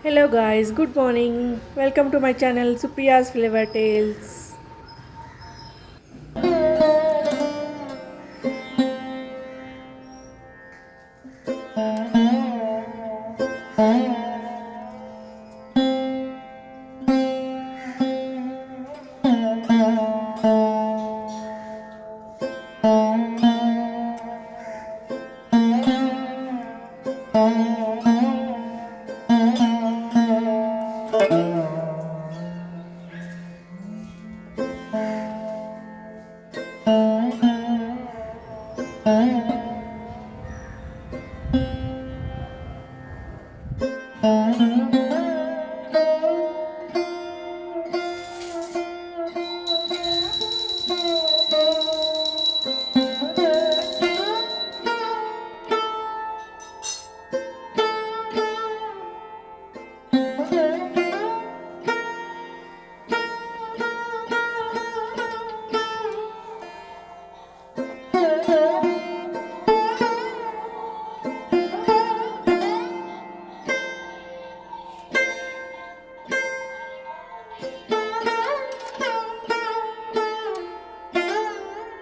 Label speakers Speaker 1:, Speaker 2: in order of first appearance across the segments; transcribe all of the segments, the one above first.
Speaker 1: Hello guys, good morning. Welcome to my channel Supriya's Flavor Tales.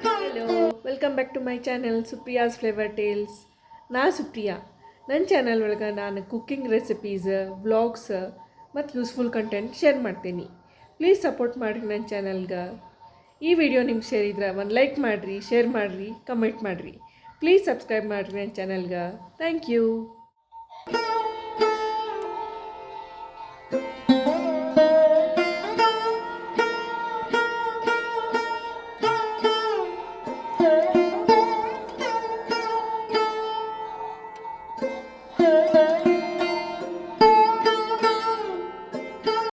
Speaker 1: Hello, welcome back to my channel Supriya's Flavor Tales. ನಾ ಸುಪ್ರಿಯಾ. ನನ್ನ channel ಒಳಗೆ ನಾನು cooking recipes vlogs ಮತ್ತು useful content share ಮಾಡ್ತೀನಿ. Please support ಮಾಡಿರಿ ನನ್ನ ಚಾನಲ್ಗೆ. ಈ ವಿಡಿಯೋ ನಿಮ್ಗೆ ಸೇರಿದ್ರೆ ಒಂದು ಲೈಕ್ ಮಾಡಿರಿ, ಶೇರ್ ಮಾಡಿರಿ, ಕಮೆಂಟ್ ಮಾಡಿರಿ. ಪ್ಲೀಸ್ ಸಬ್ಸ್ಕ್ರೈಬ್ ಮಾಡಿರಿ ನನ್ನ ಚಾನಲ್ಗೆ. Thank you.